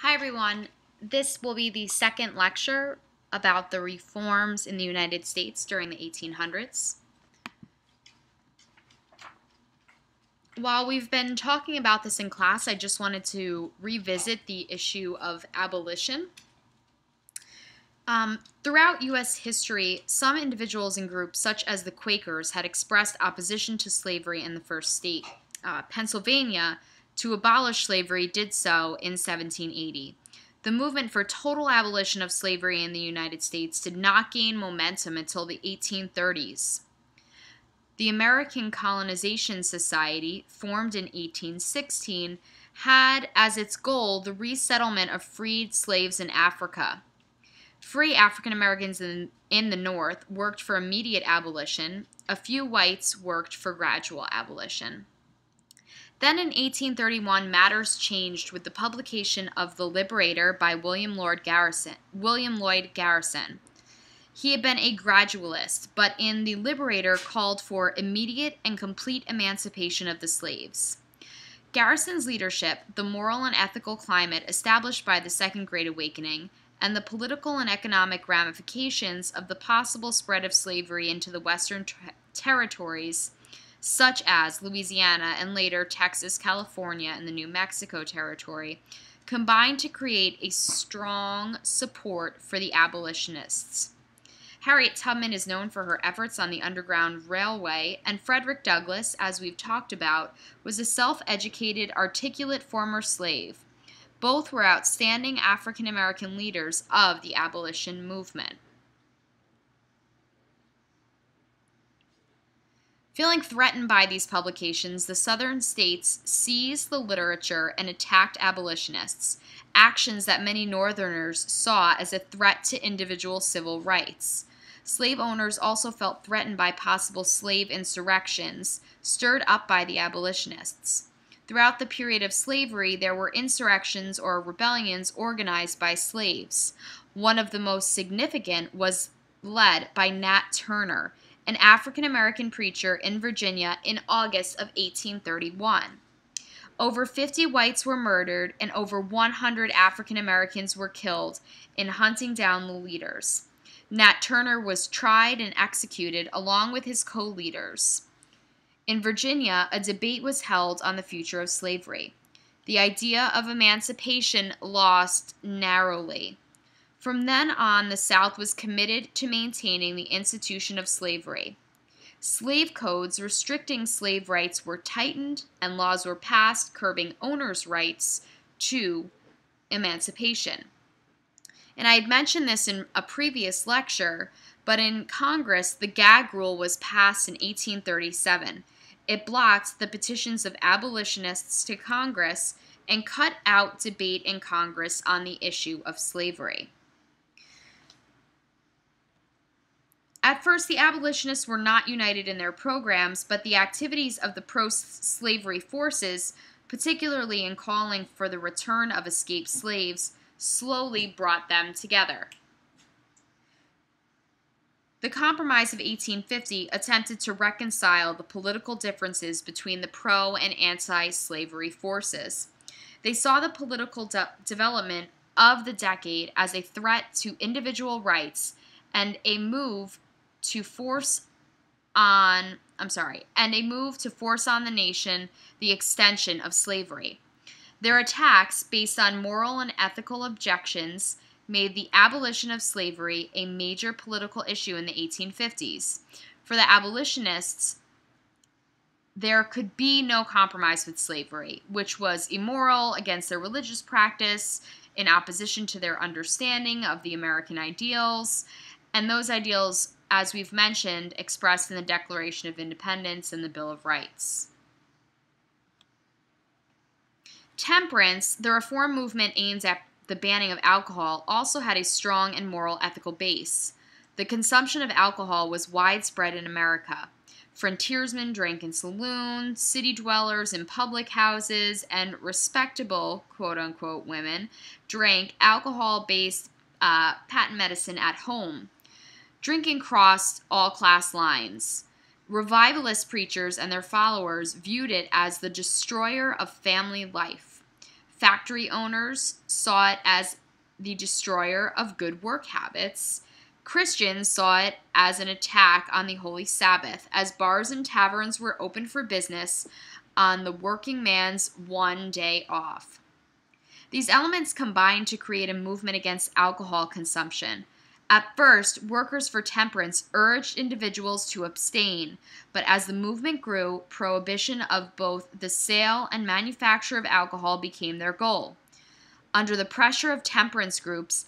Hi everyone. This will be the second lecture about the reforms in the United States during the 1800s. While we've been talking about this in class, I just wanted to revisit the issue of abolition. Throughout U.S. history, some individuals and groups, such as the Quakers, had expressed opposition to slavery in the first state. Pennsylvania, to abolish slavery, did so in 1780. The movement for total abolition of slavery in the United States did not gain momentum until the 1830s. The American Colonization Society, formed in 1816, had as its goal the resettlement of freed slaves in Africa. Free African Americans in the North worked for immediate abolition. A few whites worked for gradual abolition. Then in 1831, matters changed with the publication of The Liberator by William Lloyd Garrison. He had been a gradualist, but in The Liberator called for immediate and complete emancipation of the slaves. Garrison's leadership, the moral and ethical climate established by the Second Great Awakening, and the political and economic ramifications of the possible spread of slavery into the Western territories, such as Louisiana and later Texas, California, and the New Mexico Territory, combined to create a strong support for the abolitionists. Harriet Tubman is known for her efforts on the Underground Railway, and Frederick Douglass, as we've talked about, was a self-educated, articulate former slave. Both were outstanding African American leaders of the abolition movement. Feeling threatened by these publications, the Southern states seized the literature and attacked abolitionists, actions that many Northerners saw as a threat to individual civil rights. Slave owners also felt threatened by possible slave insurrections stirred up by the abolitionists. Throughout the period of slavery, there were insurrections or rebellions organized by slaves. One of the most significant was led by Nat Turner, an African-American preacher in Virginia in August of 1831. Over 50 whites were murdered and over 100 African-Americans were killed in hunting down the leaders. Nat Turner was tried and executed along with his co-leaders. In Virginia, a debate was held on the future of slavery. The idea of emancipation lost narrowly. From then on, the South was committed to maintaining the institution of slavery. Slave codes restricting slave rights were tightened, and laws were passed curbing owners' rights to emancipation. And I had mentioned this in a previous lecture, but in Congress, the gag rule was passed in 1837. It blocked the petitions of abolitionists to Congress and cut out debate in Congress on the issue of slavery. At first, the abolitionists were not united in their programs, but the activities of the pro-slavery forces, particularly in calling for the return of escaped slaves, slowly brought them together. The Compromise of 1850 attempted to reconcile the political differences between the pro- and anti-slavery forces. They saw the political development of the decade as a threat to individual rights and a move to force on the nation the extension of slavery. Their attacks, based on moral and ethical objections, made the abolition of slavery a major political issue in the 1850s. For the abolitionists, there could be no compromise with slavery, which was immoral, against their religious practice, in opposition to their understanding of the American ideals, and those ideals, as we've mentioned, expressed in the Declaration of Independence and the Bill of Rights. Temperance, the reform movement aimed at the banning of alcohol, also had a strong and moral ethical base. The consumption of alcohol was widespread in America. Frontiersmen drank in saloons, city dwellers in public houses, and respectable, quote-unquote, women drank alcohol-based patent medicine at home. Drinking crossed all class lines. Revivalist preachers and their followers viewed it as the destroyer of family life. Factory owners saw it as the destroyer of good work habits. Christians saw it as an attack on the Holy Sabbath, as bars and taverns were open for business on the working man's one day off. These elements combined to create a movement against alcohol consumption. At first, workers for temperance urged individuals to abstain, but as the movement grew, prohibition of both the sale and manufacture of alcohol became their goal. Under the pressure of temperance groups,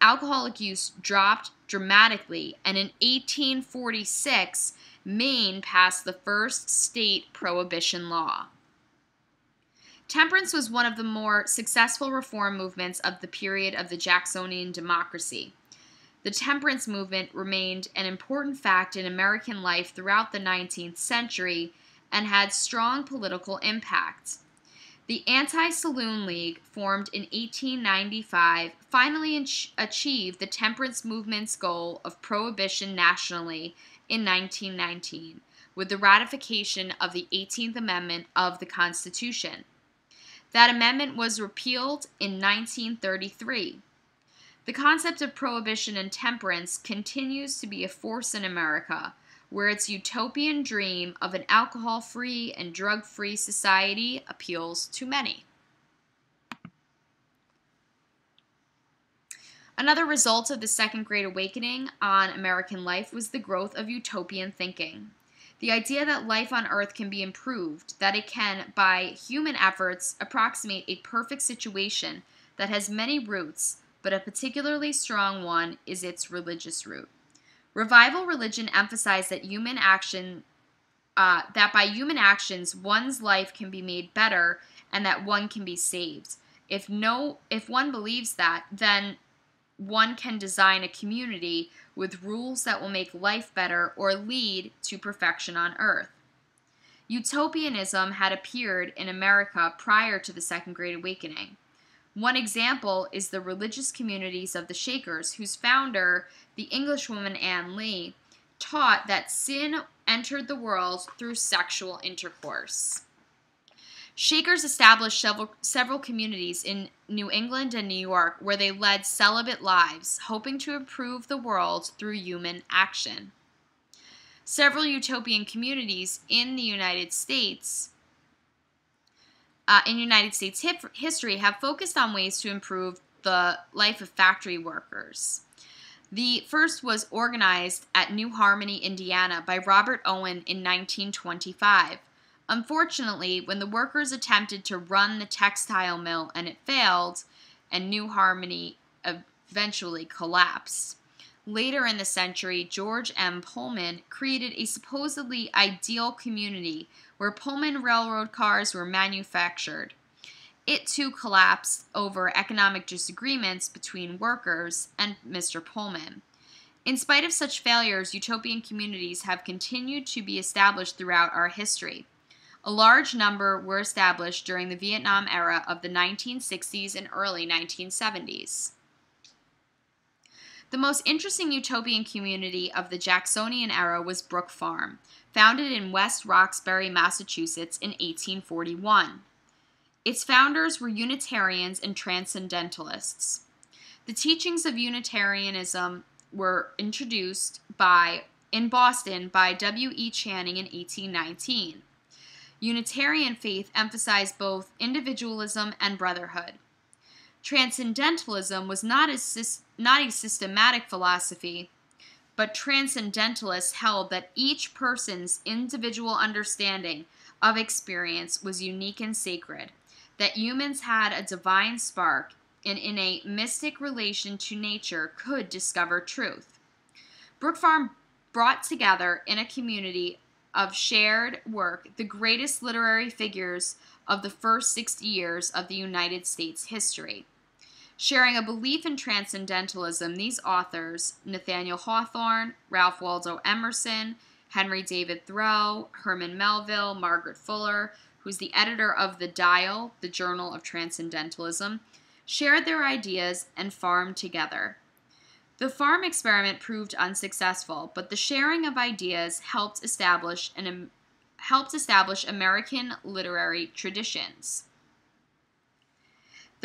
alcoholic use dropped dramatically, and in 1846, Maine passed the first state prohibition law. Temperance was one of the more successful reform movements of the period of the Jacksonian democracy. The temperance movement remained an important fact in American life throughout the 19th century and had strong political impact. The Anti-Saloon League, formed in 1895, finally achieved the temperance movement's goal of prohibition nationally in 1919, with the ratification of the 18th Amendment of the Constitution. That amendment was repealed in 1933. The concept of prohibition and temperance continues to be a force in America, where its utopian dream of an alcohol-free and drug-free society appeals to many. Another result of the Second Great Awakening on American life was the growth of utopian thinking. The idea that life on Earth can be improved, that it can, by human efforts, approximate a perfect situation that has many roots, but a particularly strong one is its religious root. Revival religion emphasized that by human actions one's life can be made better and that one can be saved. If one believes that, then one can design a community with rules that will make life better or lead to perfection on earth. Utopianism had appeared in America prior to the Second Great Awakening. One example is the religious communities of the Shakers, whose founder, the Englishwoman Anne Lee, taught that sin entered the world through sexual intercourse. Shakers established several communities in New England and New York where they led celibate lives, hoping to improve the world through human action. Several utopian communities in the United States history have focused on ways to improve the life of factory workers. The first was organized at New Harmony, Indiana by Robert Owen in 1925. Unfortunately, when the workers attempted to run the textile mill and it failed, and New Harmony eventually collapsed. Later in the century, George M. Pullman created a supposedly ideal community where Pullman railroad cars were manufactured. It too collapsed over economic disagreements between workers and Mr. Pullman. In spite of such failures, utopian communities have continued to be established throughout our history. A large number were established during the Vietnam era of the 1960s and early 1970s. The most interesting utopian community of the Jacksonian era was Brook Farm, founded in West Roxbury, Massachusetts in 1841. Its founders were Unitarians and Transcendentalists. The teachings of Unitarianism were introduced in Boston by W.E. Channing in 1819. Unitarian faith emphasized both individualism and brotherhood. Transcendentalism was not a systematic philosophy, but transcendentalists held that each person's individual understanding of experience was unique and sacred, that humans had a divine spark and in a mystic relation to nature could discover truth. Brook Farm brought together in a community of shared work the greatest literary figures of the first 60 years of the United States history. Sharing a belief in transcendentalism, these authors, Nathaniel Hawthorne, Ralph Waldo Emerson, Henry David Thoreau, Herman Melville, Margaret Fuller, who's the editor of The Dial, the Journal of Transcendentalism, shared their ideas and farmed together. The farm experiment proved unsuccessful, but the sharing of ideas helped establish American literary traditions.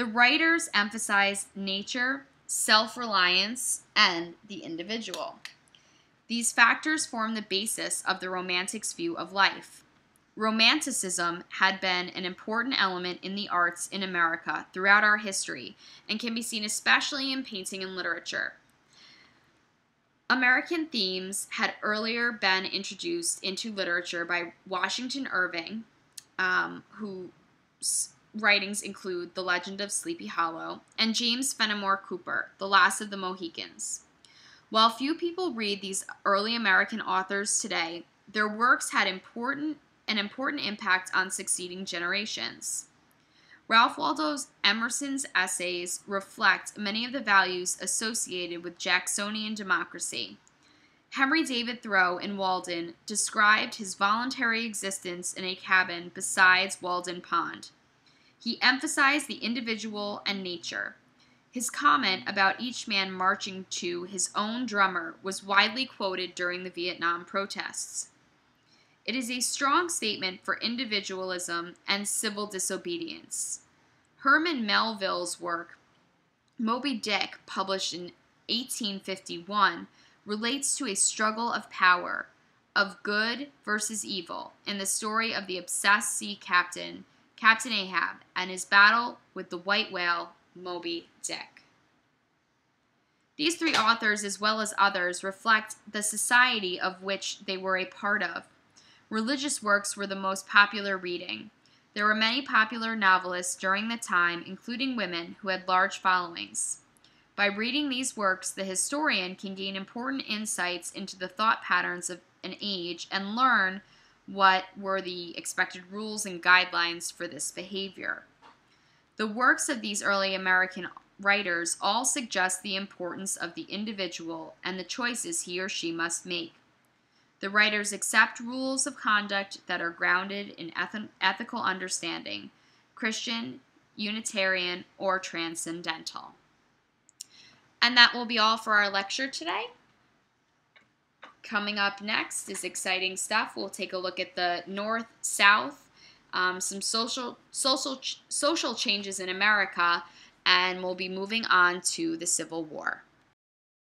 The writers emphasized nature, self-reliance, and the individual. These factors form the basis of the Romantics' view of life. Romanticism had been an important element in the arts in America throughout our history and can be seen especially in painting and literature. American themes had earlier been introduced into literature by Washington Irving, whose writings include The Legend of Sleepy Hollow, and James Fenimore Cooper, The Last of the Mohicans. While few people read these early American authors today, their works had an important impact on succeeding generations. Ralph Waldo Emerson's essays reflect many of the values associated with Jacksonian democracy. Henry David Thoreau in Walden described his voluntary existence in a cabin beside Walden Pond. He emphasized the individual and nature. His comment about each man marching to his own drummer was widely quoted during the Vietnam protests. It is a strong statement for individualism and civil disobedience. Herman Melville's work, Moby Dick, published in 1851, relates to a struggle of power, of good versus evil, in the story of the obsessed sea captain, Captain Ahab, and his battle with the white whale, Moby Dick. These three authors, as well as others, reflect the society of which they were a part of. Religious works were the most popular reading. There were many popular novelists during the time, including women, who had large followings. By reading these works, the historian can gain important insights into the thought patterns of an age and learn what were the expected rules and guidelines for this behavior. The works of these early American writers all suggest the importance of the individual and the choices he or she must make. The writers accept rules of conduct that are grounded in ethical understanding, Christian, Unitarian, or transcendental. And that will be all for our lecture today. Coming up next is exciting stuff. We'll take a look at the North-South, some social changes in America, and we'll be moving on to the Civil War.